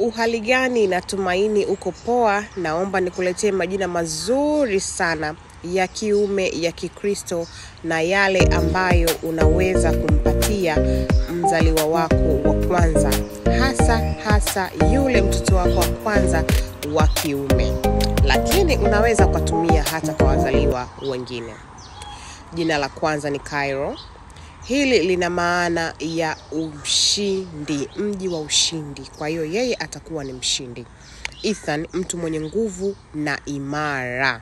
Uhali gani, natumaini uko poa. Naomba nikuletee majina mazuri sana ya kiume ya Kikristo na yale ambayo unaweza kumpatia mzaliwa wako wa kwanza, hasa yule mtoto wako wa kwanza wa kiume, lakini unaweza kutumia hata kwa wazaliwa wengine. Jina la kwanza ni Cairo. Hili lina maana ya ushindi, mji wa ushindi. Kwa hiyo yeye atakuwa ni mshindi. Ethan, mtu mwenye nguvu na imara.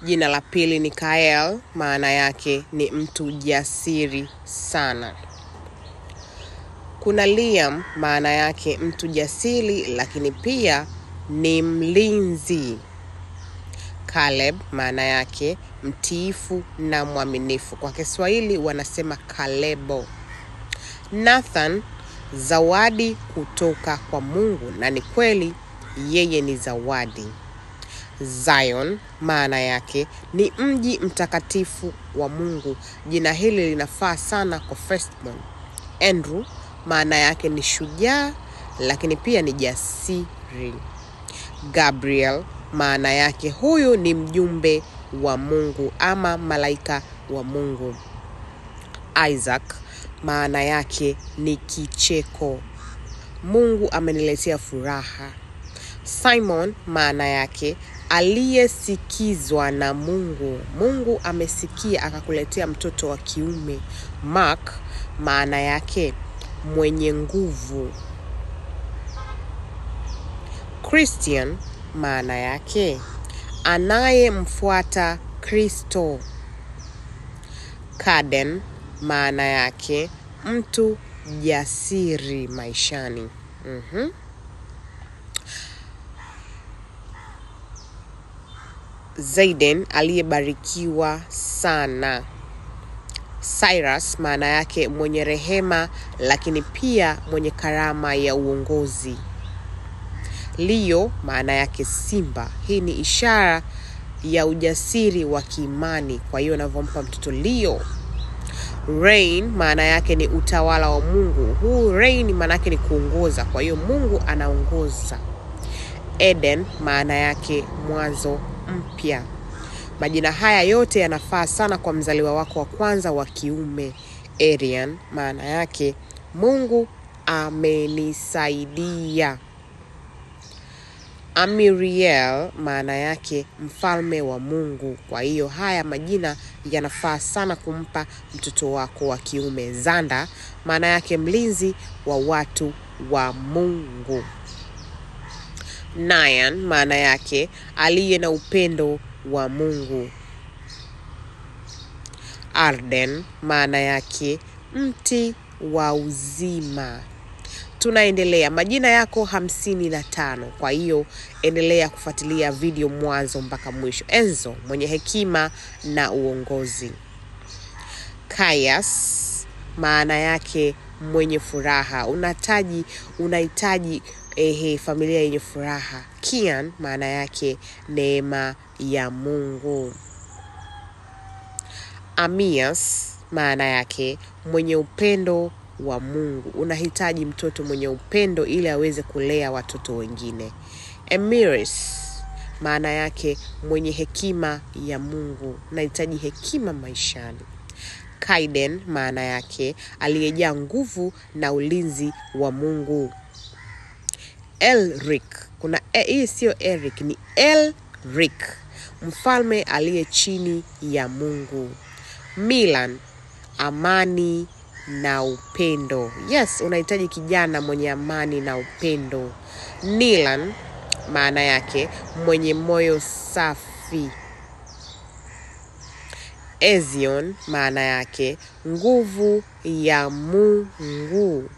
Jina la pili ni Kael, maana yake ni mtu jasiri sana. Kuna Liam, maana yake mtu jasiri lakini pia ni mlinzi. Caleb, maana yake mtiifu na mwaminifu. Kwa Kiswahili wanasema Kalebo. Nathan, zawadi kutoka kwa Mungu, na ni kweli yeye ni zawadi. Zion, maana yake ni mji mtakatifu wa Mungu. Jina hili linafaa sana kwa firstborn. Andrew, maana yake ni shujaa lakini pia ni jasiri. Gabriel, maana yake huyu ni mjumbe wa Mungu ama malaika wa Mungu. Isaac, maana yake ni kicheko. Mungu ameniletea furaha. Simon, maana yake aliyesikizwa na Mungu. Mungu amesikia akakuletea mtoto wa kiume. Mark, maana yake mwenye nguvu. Christian, maana yake anayemfuata Kristo. Kaden, maana yake mtu jasiri maishani. Zayden, aliyebarikiwa sana. Cyrus, maana yake mwenye rehema lakini pia mwenye karama ya uongozi. Leo, maana yake simba. Hii ni ishara ya ujasiri wa kiimani. Kwa hiyo unavyompa mtoto Leo. Reign, maana yake ni utawala wa Mungu. Huu reign maana yake ni kuongoza. Kwa hiyo Mungu anaongoza. Eden, maana yake mwanzo mpya. Majina haya yote yanafaa sana kwa mzaliwa wako wa kwanza wa kiume. Arian, maana yake Mungu amenisaidia. Amiriel, maana yake mfalme wa Mungu. Kwa hiyo haya majina yanafaa sana kumpa mtoto wako wa kiume. Zanda, maana yake mlinzi wa watu wa Mungu. Nayan, maana yake aliye na upendo wa Mungu. Arden, maana yake mti wa uzima. Tunaendelea, majina yako 55. Kwa hiyo endelea kufuatilia video mwanzo mpaka mwisho. Enzo, mwenye hekima na uongozi. Kaias, maana yake mwenye furaha. Unahitaji familia yenye furaha. Kian, maana yake neema ya Mungu. Amias, maana yake mwenye upendo wa Mungu. Unahitaji mtoto mwenye upendo ili aweze kulea watoto wengine. Emiris, maana yake mwenye hekima ya Mungu. Unahitaji hekima maishani. Kaiden, maana yake aliyejaa nguvu na ulinzi wa Mungu. Elric, hii sio Eric, ni Elric, mfalme aliye chini ya Mungu. Milan, amani na upendo. Yes, unahitaji kijana mwenye amani na upendo. Nilan, maana yake mwenye moyo safi. Ezion, maana yake nguvu ya Mungu.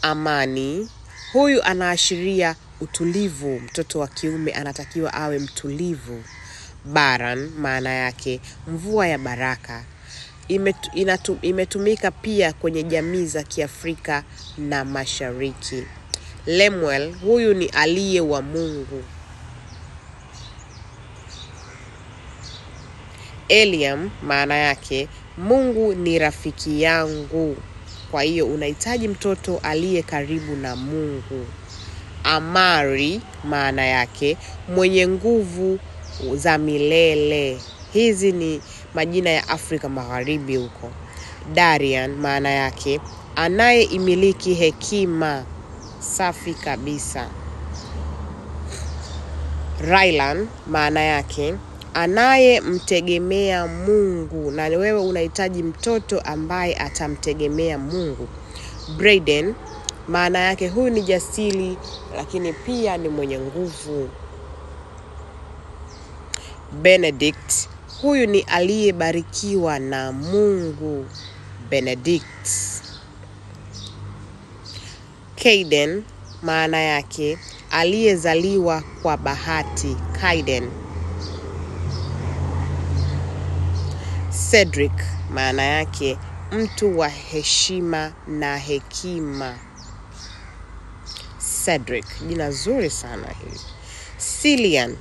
Amani, huyu anaashiria utulivu. Mtoto wa kiume anatakiwa awe mtulivu. Baran, maana yake mvua ya baraka. Imetumika pia kwenye jamii za Kiafrika na Mashariki. Lemuel, huyu ni aliye wa Mungu. Eliam, maana yake Mungu ni rafiki yangu. Kwa hiyo unahitaji mtoto aliye karibu na Mungu. Amari maana yake mwenye nguvu za milele. Hizi ni majina ya Afrika Magharibi huko. Darian maana yake anayeimiliki hekima. Safi kabisa. Rylan maana yake anayemtegemea Mungu, na wewe unahitaji mtoto ambaye atamtegemea Mungu. Braden maana yake huyu ni jasiri lakini pia ni mwenye nguvu. Benedict, huyu ni aliyebarikiwa na Mungu. Benedict. Kaden maana yake aliyezaliwa kwa bahati. Kaiden. Cedric maana yake mtu wa heshima na hekima. Cedric, jina zuri sana hili. Cillian,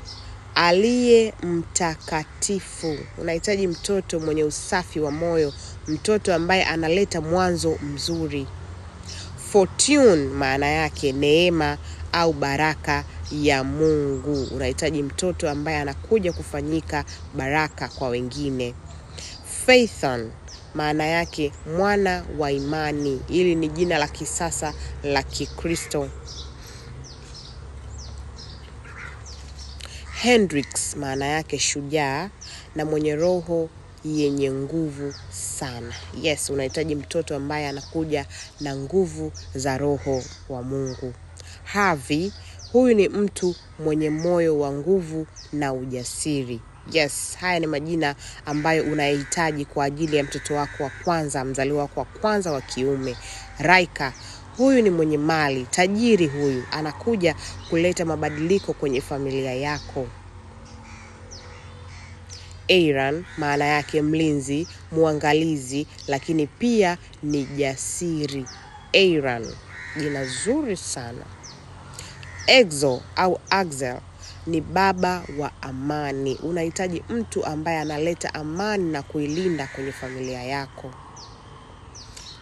aliye mtakatifu. Unahitaji mtoto mwenye usafi wa moyo, mtoto ambaye analeta mwanzo mzuri. Fortune maana yake neema au baraka ya Mungu. Unahitaji mtoto ambaye anakuja kufanyika baraka kwa wengine. Faithon maana yake mwana wa imani. Hili ni jina la kisasa la Kikristo. Hendrix maana yake shujaa na mwenye roho yenye nguvu sana. Yes, unahitaji mtoto ambaye anakuja na nguvu za roho wa Mungu. Harvey, huyu ni mtu mwenye moyo wa nguvu na ujasiri. Yes, haya ni majina ambayo unahitaji kwa ajili ya mtoto wako wa kwanza, mzaliwa wako wa kwanza wa kiume. Raika, huyu ni mwenye mali, tajiri huyu, anakuja kuleta mabadiliko kwenye familia yako. Aaron, maana yake mlinzi, muangalizi, lakini pia ni jasiri. Aaron, jina zuri sana. Exo au Axel ni baba wa amani. Unahitaji mtu ambaye analeta amani na kuilinda kwenye familia yako.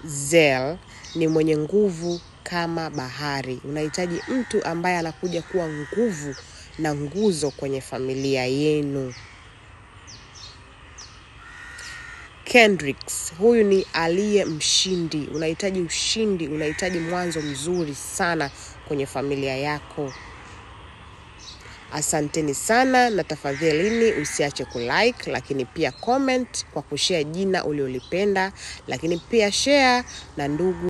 Zel ni mwenye nguvu kama bahari. Unahitaji mtu ambaye anakuja kuwa nguvu na nguzo kwenye familia yenu. Kendricks, huyu ni aliye mshindi. Unahitaji ushindi, unahitaji mwanzo mzuri sana kwenye familia yako. Asanteni sana, na tafadhalini usiache kulike, lakini pia comment kwa kushare jina uliolipenda, lakini pia share na ndugu